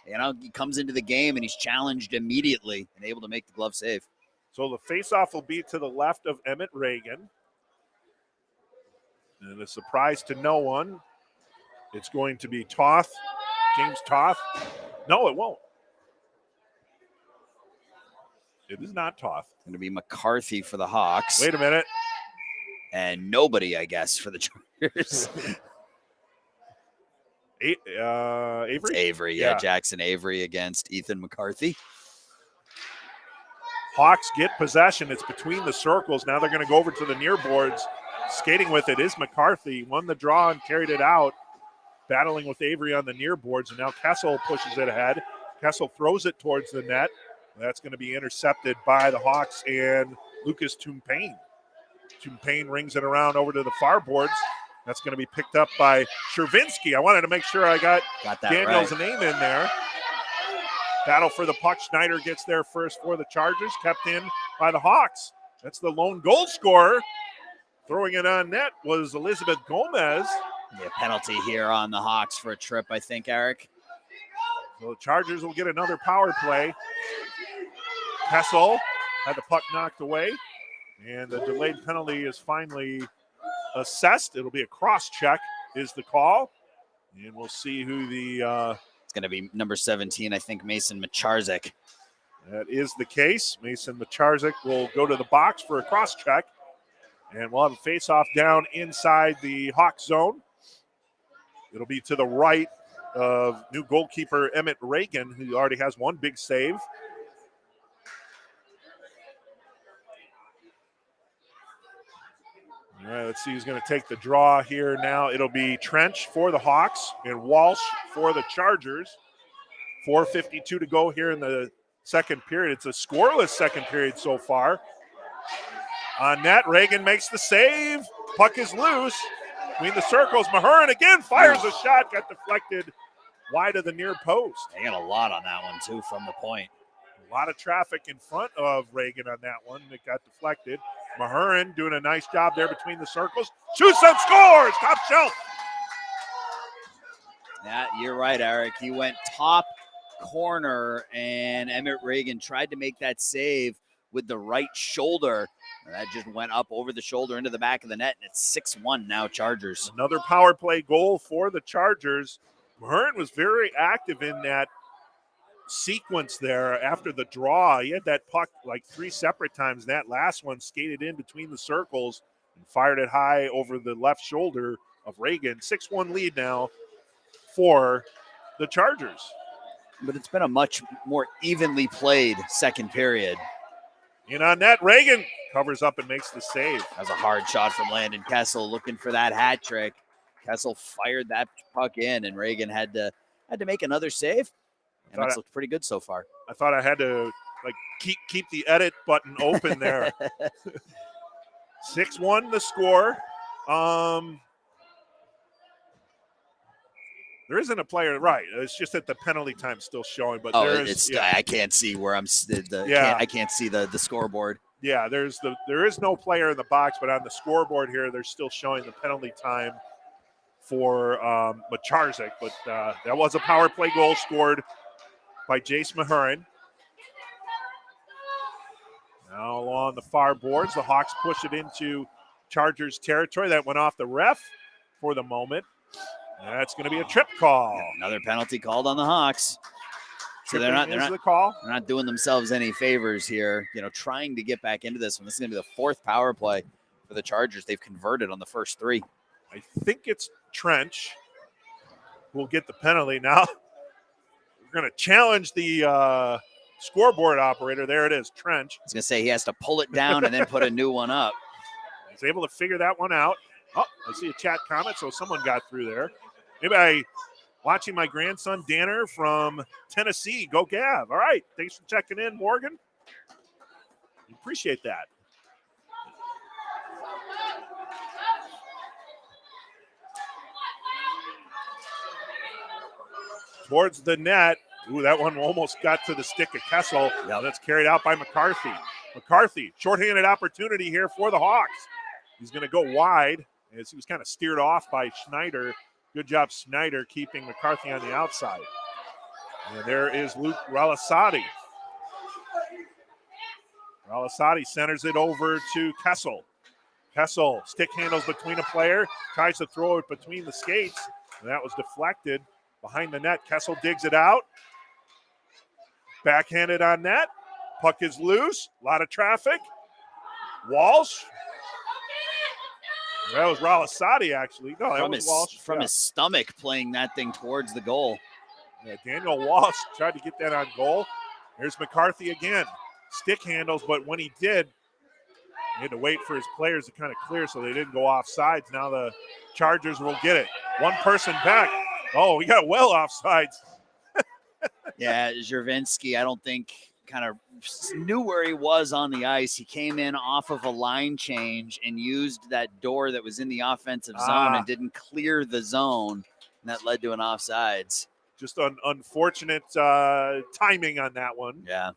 B: he comes into the game and he's challenged immediately and able to make the glove save.
A: So the faceoff will be to the left of Emmett Reagan. And a surprise to no one, it's going to be Toth, James Toth. No, it won't. It is not Toth.
B: It's going to be McCarthy for the Hawks.
A: Wait a minute.
B: And nobody, I guess, for the Chargers.
A: Avery?
B: It's Avery, yeah. Jackson Avery against Ethan McCarthy.
A: Hawks get possession. It's between the circles. Now they're going to go over to the near boards. Skating with it is McCarthy. Won the draw and carried it out. Battling with Avery on the near boards. And now Kessel pushes it ahead. Kessel throws it towards the net. That's going to be intercepted by the Hawks and Lucas Tumpain. Tumpain rings it around over to the far boards. That's going to be picked up by Shervinsky. I wanted to make sure I got
B: that
A: Daniel's
B: right.
A: name in there. Battle for the puck. Schneider gets there first for the Chargers, kept in by the Hawks. That's the lone goal scorer. Throwing it on net was Elizabeth Gomez.
B: Yeah, penalty here on the Hawks for a trip, I think, Eric.
A: So the Chargers will get another power play. Kessel had the puck knocked away, and the delayed penalty is finally assessed. It'll be a cross check is the call, and we'll see who the
B: it's going to be number 17, I think, Mason Macharzik.
A: That is the case. Mason Macharzik will go to the box for a cross check, and we'll have a face-off down inside the Hawk zone. It'll be to the right of new goalkeeper Emmett Reagan, who already has one big save. All right, let's see who's going to take the draw here now. It'll be Trench for the Hawks and Walsh for the Chargers. 4:52 to go here in the second period. It's a scoreless second period so far. On net, Reagan makes the save. Puck is loose. Between the circles, Mahurin again fires a shot. Got deflected wide of the near post.
B: They got a lot on that one, too, from the point.
A: A lot of traffic in front of Reagan on that one. It got deflected. Mahurin doing a nice job there between the circles. Shoots and scores! Top shelf.
B: Yeah, you're right, Eric. He went top corner, and Emmett Reagan tried to make that save with the right shoulder. That just went up over the shoulder into the back of the net, and it's 6-1 now, Chargers.
A: Another power play goal for the Chargers. Mahurin was very active in that sequence there after the draw. He had that puck like 3 separate times. That last one skated in between the circles and fired it high over the left shoulder of Reagan. 6-1 lead now for the Chargers.
B: But it's been a much more evenly played second period.
A: In on net, Reagan covers up and makes the save.
B: That was a hard shot from Landon Kessel looking for that hat trick. Kessel fired that puck in, and Reagan had to make another save. And that's looked pretty good so far.
A: I thought I had to keep the edit button open there. 6-1 the score. There isn't a player, right? It's just that the penalty time's still showing, but
B: I can't see where I can't see the scoreboard.
A: Yeah, there is no player in the box, but on the scoreboard here, they're still showing the penalty time for Macharzik. But that was a power play goal scored by Jace Mahurin. Now along the far boards, the Hawks push it into Chargers territory. That went off the ref for the moment. That's going to be a trip call.
B: Another penalty called on the Hawks. So they're not doing themselves any favors here, trying to get back into this one. This is going to be the fourth power play for the Chargers. They've converted on the first 3.
A: I think it's Trench who will get the penalty. Now we're going to challenge the scoreboard operator. There it is, Trench.
B: I was going to say he has to pull it down and then put a new one up.
A: He's able to figure that one out. Oh, I see a chat comment, so someone got through there. Maybe watching my grandson, Danner, from Tennessee. Go Gav. All right. Thanks for checking in, Morgan. Appreciate that. Towards the net. Ooh, that one almost got to the stick of Kessel. Now that's carried out by McCarthy. McCarthy, shorthanded opportunity here for the Hawks. He's going to go wide as he was kind of steered off by Schneider. Good job, Schneider, keeping McCarthy on the outside. And there is Luke Ralasati. Ralasati centers it over to Kessel. Kessel stick handles between a player, tries to throw it between the skates, and that was deflected behind the net. Kessel digs it out. Backhanded on net. Puck is loose. A lot of traffic. Walsh. That was Ralasati, actually. No, that was Walsh.
B: From his stomach playing that thing towards the goal.
A: Yeah, Daniel Walsh tried to get that on goal. There's McCarthy again. Stick handles, but when he did, he had to wait for his players to kind of clear so they didn't go off sides. Now the Chargers will get it. One person back. Oh, he got well off sides.
B: Yeah, Zhervinsky, I don't think kind of knew where he was on the ice. He came in off of a line change and used that door that was in the offensive zone and didn't clear the zone, and that led to an offsides.
A: Just unfortunate timing on that one.
B: Yeah.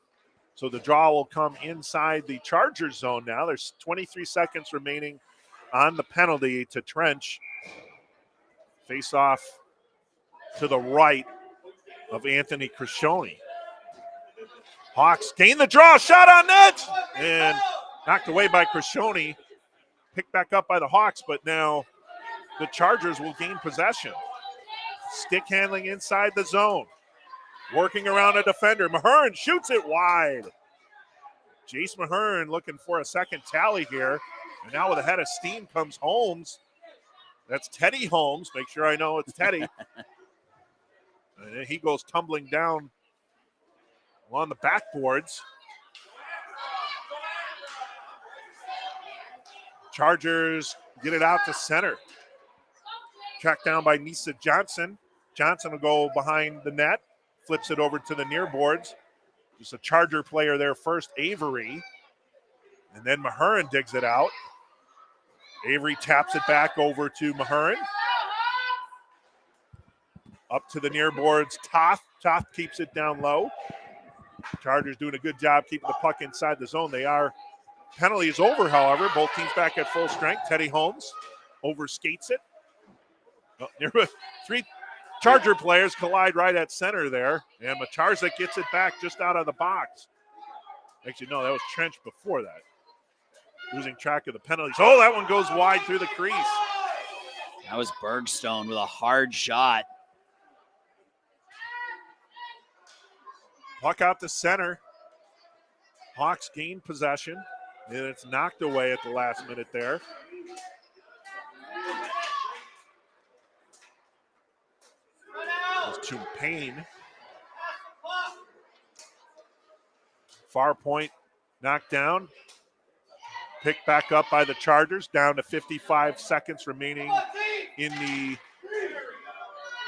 A: So the draw will come inside the Chargers zone now. There's 23 seconds remaining on the penalty to trench. Face off to the right of Anthony Crescione. Hawks gain the draw, shot on net, and knocked away by Crescione. Picked back up by the Hawks, but now the Chargers will gain possession. Stick handling inside the zone. Working around a defender. Mahern shoots it wide. Jace Mahern looking for a second tally here. And now with a head of steam comes Holmes. That's Teddy Holmes. Make sure I know it's Teddy. And he goes tumbling down along the backboards. Chargers get it out to center. Tracked down by Nisa Johnson. Johnson will go behind the net. Flips it over to the near boards. Just a Charger player there first, Avery. And then Mahern digs it out. Avery taps it back over to Mahern. Up to the near boards, Toth. Toth keeps it down low. Chargers doing a good job keeping the puck inside the zone. Penalty is over, however. Both teams back at full strength. Teddy Holmes overskates it. Three Charger players collide right at center there. And Macharzik gets it back just out of the box. Actually, no, that was Trench before that. Losing track of the penalties. Oh, that one goes wide through the crease.
B: That was Bergstone with a hard shot.
A: Puck out to center. Hawks gain possession. And it's knocked away at the last minute there. It's to Payne. Far point knocked down. Picked back up by the Chargers, down to 55 seconds remaining in the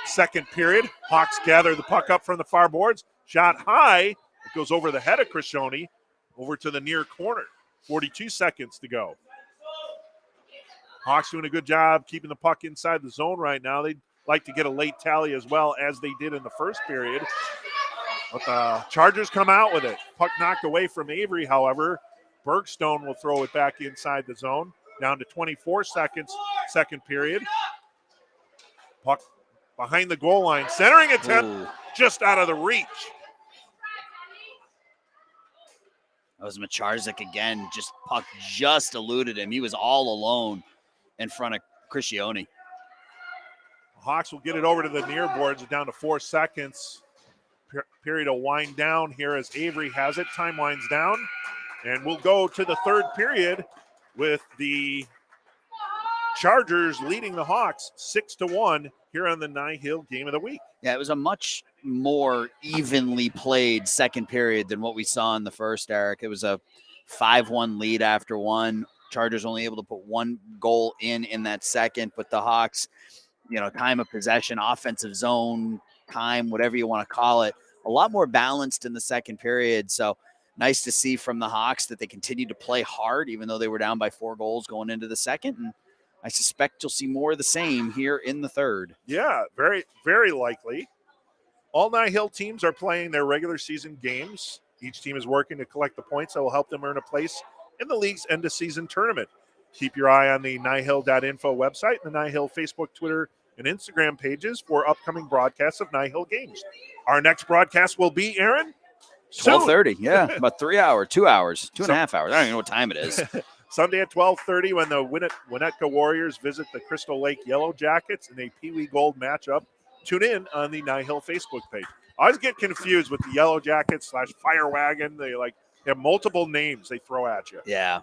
A: second period. Hawks gather the puck up from the far boards. Shot high. It goes over the head of Crescione, over to the near corner. 42 seconds to go. Hawks doing a good job keeping the puck inside the zone right now. They'd like to get a late tally as well as they did in the first period. But the Chargers come out with it. Puck knocked away from Avery, however. Bergstone will throw it back inside the zone. Down to 24 seconds, second period. Puck behind the goal line. Centering attempt just out of the reach.
B: That was Macharzik again. Puck just eluded him. He was all alone in front of Crescione.
A: Hawks will get it over to the near boards. Down to 4 seconds. Period will wind down here as Avery has it. Time winds down. And we'll go to the third period with the Chargers leading the Hawks 6-1 here on the NIHL Game of the Week.
B: Yeah, it was a much more evenly played second period than what we saw in the first, Eric. It was a 5-1 lead after one. Chargers only able to put one goal in that second, but the Hawks, time of possession, offensive zone, time, whatever you want to call it, a lot more balanced in the second period. So nice to see from the Hawks that they continued to play hard, even though they were down by 4 goals going into the second. And I suspect you'll see more of the same here in the third.
A: Yeah, very, very likely. All NIHL teams are playing their regular season games. Each team is working to collect the points that will help them earn a place in the league's end-of-season tournament. Keep your eye on the NIHL.info website and the NIHL Facebook, Twitter, and Instagram pages for upcoming broadcasts of NIHL games. Our next broadcast will be, Aaron?
B: 12:30, yeah, about 3 hours, 2 hours, 2.5 hours. I don't even know what time it is.
A: Sunday at 12:30 when the Winnetka Warriors visit the Crystal Lake Yellow Jackets in a Pee Wee Gold matchup. Tune in on the NIHL Facebook page. I always get confused with the Yellow Jackets / Fire Wagon. They have multiple names they throw at you.
B: Yeah.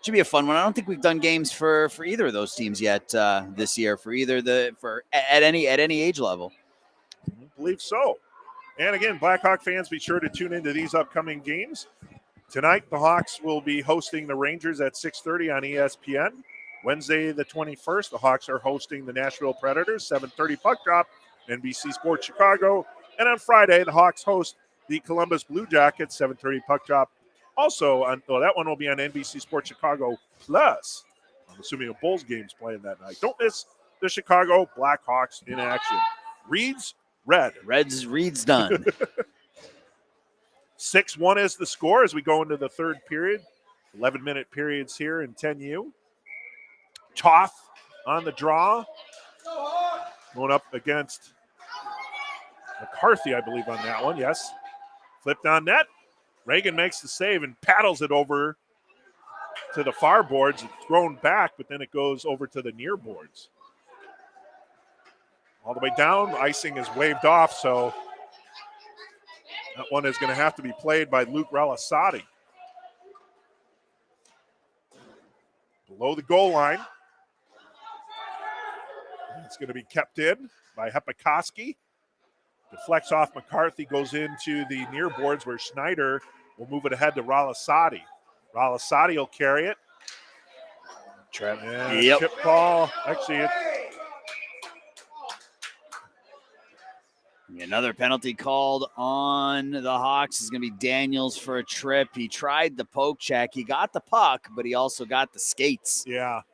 B: Should be a fun one. I don't think we've done games for either of those teams yet this year, at any age level.
A: I believe so. And again, Blackhawk fans, be sure to tune into these upcoming games. Tonight, the Hawks will be hosting the Rangers at 6:30 on ESPN. Wednesday, the 21st, the Hawks are hosting the Nashville Predators, 7:30 puck drop, NBC Sports Chicago. And on Friday, the Hawks host the Columbus Blue Jackets. 7:30 puck drop. Also, that one will be on NBC Sports Chicago Plus. I'm assuming a Bulls game's playing that night. Don't miss the Chicago Blackhawks in action. Reed's red.
B: Reed's done.
A: 6-1 is the score as we go into the third period. 11-minute periods here in 10U. Toth on the draw. Going up against McCarthy, I believe, on that one. Yes. Flipped on net. Reagan makes the save and paddles it over to the far boards. It's thrown back, but then it goes over to the near boards. All the way down. Icing is waved off, so that one is going to have to be played by Luke Relasati. Below the goal line. It's going to be kept in by Hepikoski. Deflects off McCarthy, goes into the near boards where Schneider will move it ahead to Relasati. Relasati will carry it.
B: Yep.
A: Chip ball. Actually,
B: Another penalty called on the Hawks is going to be Daniels for a trip. He tried the poke check. He got the puck, but he also got the skates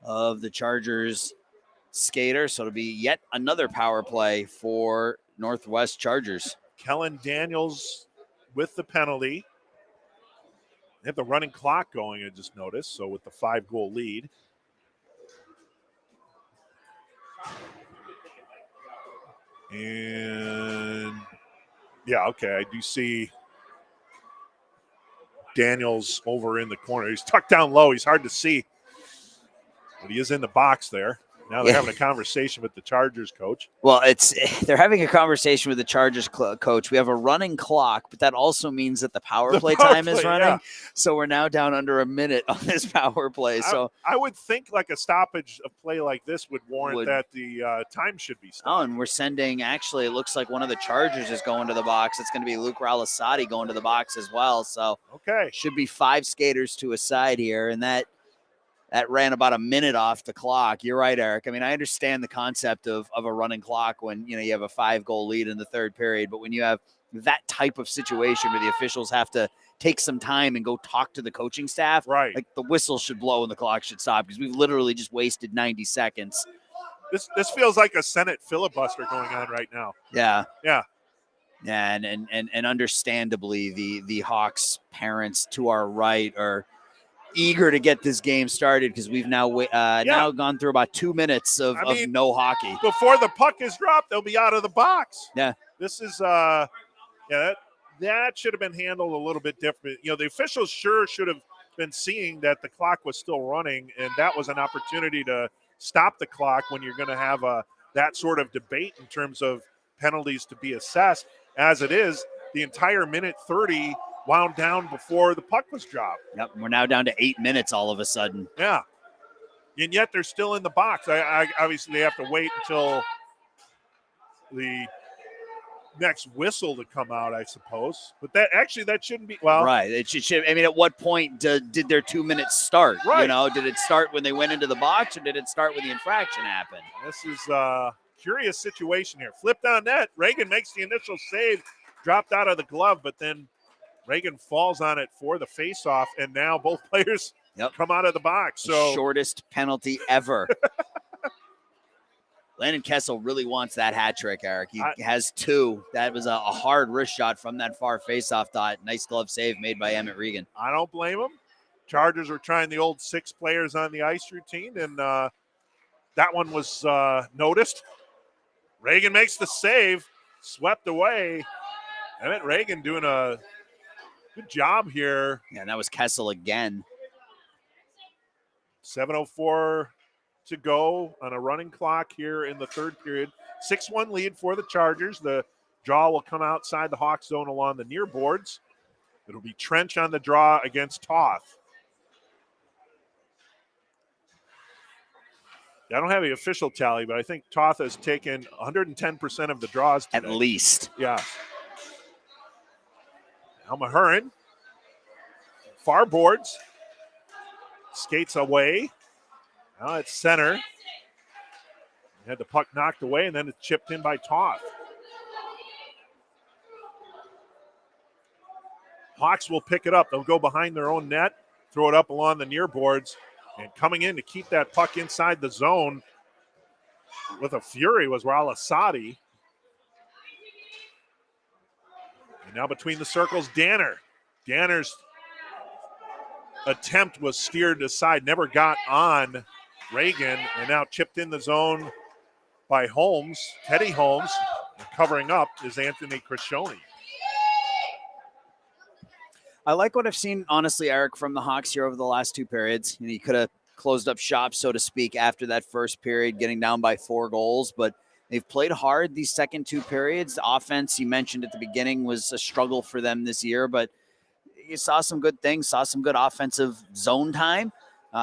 B: of the Chargers skater. So it'll be yet another power play for Northwest Chargers.
A: Kellen Daniels with the penalty. They have the running clock going, I just noticed, so with the 5-goal lead. And, yeah, okay, I do see Daniels over in the corner. He's tucked down low. He's hard to see, but he is in the box there. Now they're having a conversation with the Chargers coach.
B: Well, they're having a conversation with the Chargers coach. We have a running clock, but that also means that the power play time is running. Yeah. So we're now down under a minute on this power play. So
A: I would think like a stoppage of play like this would warrant that the time should be stopped.
B: Oh, and we're sending, actually, it looks like one of the Chargers is going to the box. It's going to be Luke Relasati going to the box as well. So should be 5 skaters to a side here, and that ran about a minute off the clock. You're right, Eric. I mean, I understand the concept of a running clock when, you have a 5-goal lead in the third period, but when you have that type of situation where the officials have to take some time and go talk to the coaching staff,
A: right?
B: Like the whistle should blow and the clock should stop because we've literally just wasted 90 seconds.
A: This feels like a Senate filibuster going on right now.
B: Yeah.
A: Yeah.
B: Yeah, and understandably, the Hawks parents to our right are eager to get this game started because we've now gone through about 2 minutes of no hockey.
A: Before the puck is dropped, they'll be out of the box.
B: Yeah.
A: This is that should have been handled a little bit different. The officials sure should have been seeing that the clock was still running, and that was an opportunity to stop the clock when you're going to have that sort of debate in terms of penalties to be assessed. As it is, the entire minute 30 wound down before the puck was dropped.
B: Yep, we're now down to 8 minutes all of a sudden.
A: Yeah, and yet they're still in the box. I obviously they have to wait until the next whistle to come out, I suppose. But that shouldn't be
B: right. It should. I mean, at what point did their 2 minutes start?
A: Right.
B: Did it start when they went into the box, or did it start when the infraction happened?
A: This is a curious situation here. Flipped on net. Reagan makes the initial save, dropped out of the glove, but then Reagan falls on it for the faceoff, and now both players come out of the box. So
B: shortest penalty ever. Landon Kessel really wants that hat trick, Eric. He has 2. That was a hard wrist shot from that far faceoff dot. Nice glove save made by Emmett Regan.
A: I don't blame him. Chargers were trying the old 6 players on the ice routine, and that one was noticed. Reagan makes the save, swept away. Emmett Regan doing a good job here.
B: Yeah, and that was Kessel again.
A: 7:04 to go on a running clock here in the third period. 6-1 lead for the Chargers. The draw will come outside the Hawk zone along the near boards. It'll be Trench on the draw against Toth. I don't have the official tally, but I think Toth has taken 110% of the draws today.
B: At least.
A: Yeah. Now Mahurin. Far boards. Skates away. Now it's center. Had the puck knocked away, and then it's chipped in by Toth. Hawks will pick it up. They'll go behind their own net, throw it up along the near boards, and coming in to keep that puck inside the zone with a fury was Ralasati. And now between the circles, Danner. Danner's attempt was steered aside, never got on Reagan, and now chipped in the zone by Holmes, Teddy Holmes. And covering up is Anthony Crescione.
B: I like what I've seen, honestly, Eric, from the Hawks here over the last 2 periods. You know, you could have closed up shop, so to speak, after that first period, getting down by 4 goals, but they've played hard these second 2 periods. The offense, you mentioned at the beginning, was a struggle for them this year, but you saw some good things, saw some good offensive zone time.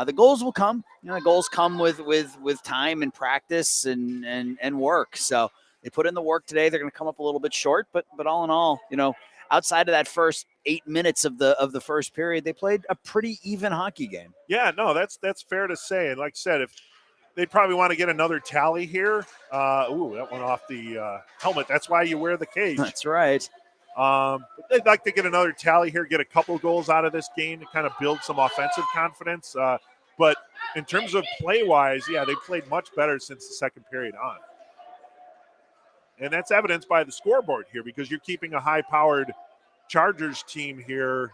B: The goals will come. You know, the goals come with time and practice and work. So they put in the work today. They're going to come up a little bit short, but all in all, you know, outside of that first 8 minutes of the first period, they played a pretty even hockey game.
A: Yeah, no, that's fair to say. And like I said, if they'd probably want to get another tally here. Ooh, that went off the helmet. That's why you wear the cage.
B: That's right.
A: But they'd like to get another tally here, get a couple goals out of this game to kind of build some offensive confidence. But in terms of play-wise, yeah, they played much better since the second period on. And that's evidenced by the scoreboard here because you're keeping a high-powered Chargers team here.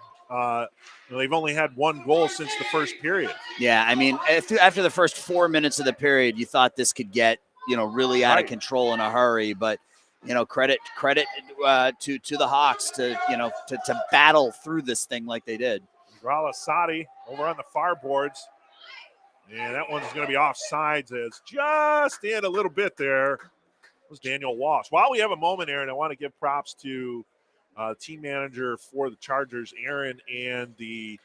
A: They've only had 1 goal since the first period.
B: Yeah, I mean, after the first 4 minutes of the period, you thought this could get, you know, really out of control in a hurry. But, you know, credit to the Hawks to battle through this thing like they did.
A: Ralasati over on the far boards. And that one's going to be offsides as just in a little bit there was Daniel Walsh. While we have a moment, Aaron, I want to give props to team manager for the Chargers, Aaron, and the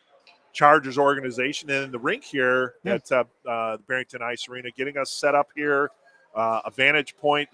A: Chargers organization and the rink here at the Barrington Ice Arena, getting us set up here, a vantage point.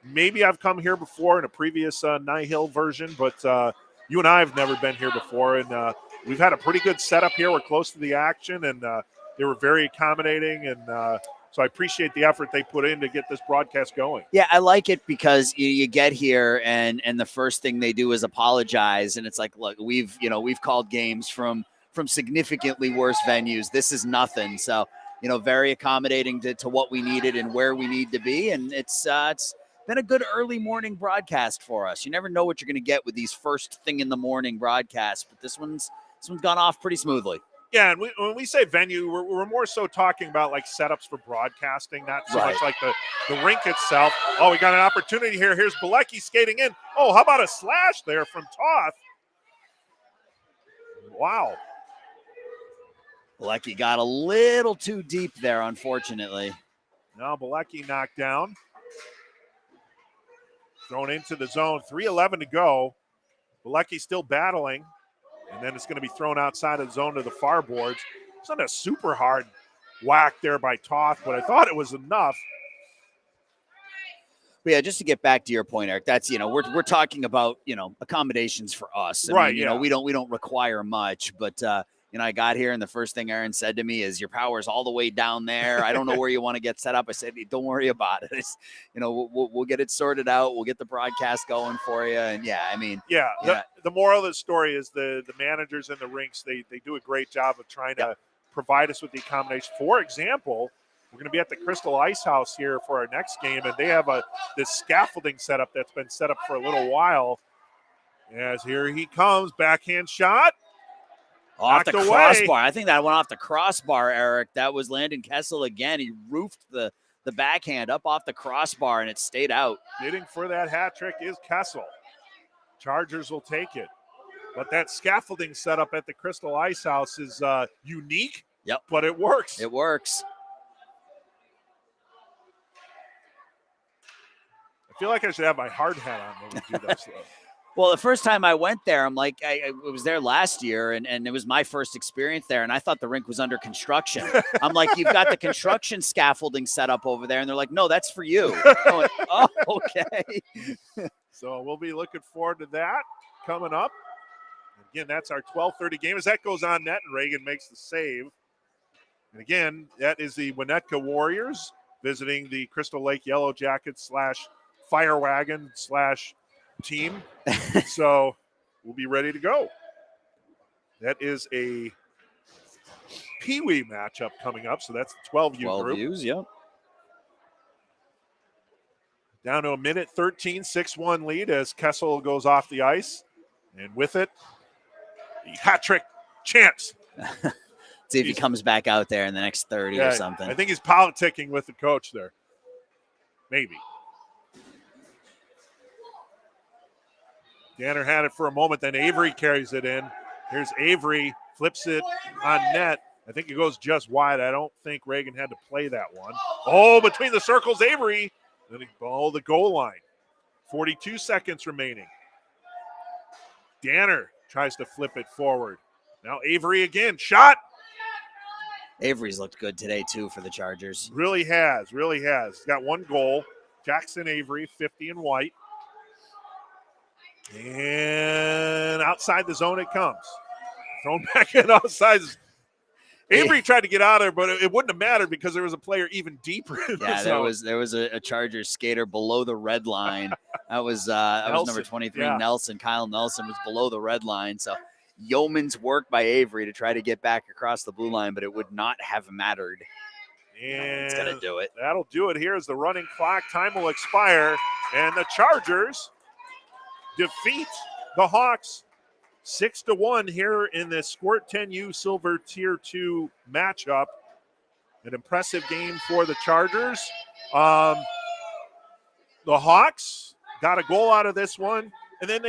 A: Maybe I've come here before in a previous NIHL version, but you and I have never been here before, and we've had a pretty good setup here. We're close to the action, and they were very accommodating, and so I appreciate the effort they put in to get this broadcast going.
B: Yeah, I like it because you get here and the first thing they do is apologize, and it's like, look, we've called games from significantly worse venues. This is nothing. So, you know, very accommodating to what we needed and where we need to be, and it's been a good early morning broadcast for us. You never know what you're going to get with these first thing in the morning broadcasts, but this one's gone off pretty smoothly.
A: Yeah, and when we say venue, we're more so talking about like setups for broadcasting, not so much like the rink itself. Oh, we got an opportunity here. Here's Bilecki skating in. Oh, how about a slash there from Toth? Wow.
B: Bilecki got a little too deep there, unfortunately.
A: Now Bilecki knocked down. Thrown into the zone. 3:11 to go. Bilecki still battling. And then it's going to be thrown outside of the zone to the far boards. It's not a super hard whack there by Toth, but I thought it was enough.
B: But yeah, just to get back to your point, Eric, that's, you know, we're talking about, you know, accommodations for us. I mean, you know, we don't require much, but you know, I got here and the first thing Aaron said to me is, your power's all the way down there. I don't know where you want to get set up. I said, don't worry about it. It's, you know, we'll get it sorted out. We'll get the broadcast going for you. And yeah, I mean,
A: the moral of the story is the managers in the rinks, they do a great job of trying to provide us with the accommodation. For example, we're going to be at the Crystal Ice House here for our next game, and they have this scaffolding setup that's been set up for a little while. As here he comes, backhand shot.
B: Off the crossbar. I think that went off the crossbar, Eric. That was Landon Kessel again. He roofed the backhand up off the crossbar, and it stayed out.
A: Bidding for that hat trick is Kessel. Chargers will take it. But that scaffolding setup at the Crystal Ice House is unique, but it works.
B: It works.
A: I feel like I should have my hard hat on when we do this, though.
B: Well, the first time I went there, I'm like, I was there last year, and it was my first experience there, and I thought the rink was under construction. I'm like, you've got the construction scaffolding set up over there, and they're like, no, that's for you. I'm like, oh, okay.
A: So we'll be looking forward to that coming up. Again, that's our 12:30 game. As that goes on net, and Reagan makes the save. And again, that is the Winnetka Warriors visiting the Crystal Lake Yellow Jackets / Fire Wagon / team. So will be ready to go. That is a Pee Wee matchup coming up, so that's the 12U
B: 12
A: group.
B: U's, yep.
A: Down to a minute 13, 6-1 lead as Kessel goes off the ice. And with it, the hat trick chance.
B: See if he comes back out there in the next 30 or something.
A: I think he's politicking with the coach there. Maybe. Danner had it for a moment, then Avery carries it in. Here's Avery, flips it on net. I think it goes just wide. I don't think Reagan had to play that one. Oh, between the circles, Avery. Then he the goal line. 42 seconds remaining. Danner tries to flip it forward. Now Avery again. Shot.
B: Avery's looked good today, too, for the Chargers.
A: Really has. He's got one goal. Jackson Avery, 50 and white. And outside the zone it comes. Thrown back in outside. Avery tried to get out of there, but it wouldn't have mattered because there was a player even deeper in the zone.
B: There was a Chargers skater below the red line. That was number 23, Nelson. Kyle Nelson was below the red line. So yeoman's work by Avery to try to get back across the blue line, but it would not have mattered.
A: And
B: it's going to do it.
A: That'll do it. Here's the running clock. Time will expire. And the Chargers defeat the Hawks 6-1 here in this Squirt 10U Silver Tier 2 matchup. An impressive game for the Chargers. The Hawks got a goal out of this one, and then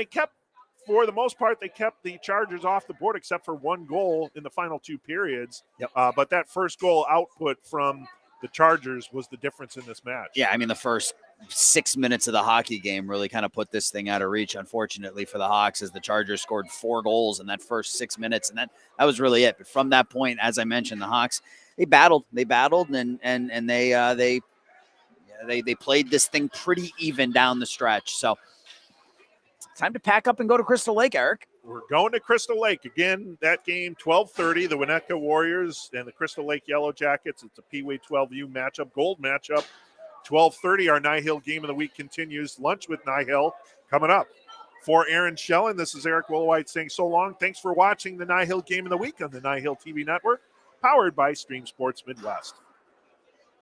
A: for the most part, they kept the Chargers off the board except for one goal in the final two periods.
B: Yep.
A: But that first goal output from the Chargers was the difference in this match.
B: Yeah, I mean, the first 6 minutes of the hockey game really kind of put this thing out of reach, unfortunately, for the Hawks, as the Chargers scored 4 goals in that first 6 minutes, and that was really it. But from that point, as I mentioned, the Hawks, they battled, and they played this thing pretty even down the stretch. So time to pack up and go to Crystal Lake, Eric.
A: We're going to Crystal Lake. Again, that game, 12:30, the Winnetka Warriors and the Crystal Lake Yellow Jackets. It's a Pee Wee 12U matchup, gold matchup. 12:30, our NIHL Game of the Week continues. Lunch with NIHL coming up. For Aaron Schellen, this is Eric Willowhite saying so long. Thanks for watching the NIHL Game of the Week on the NIHL TV network, powered by Stream Sports Midwest.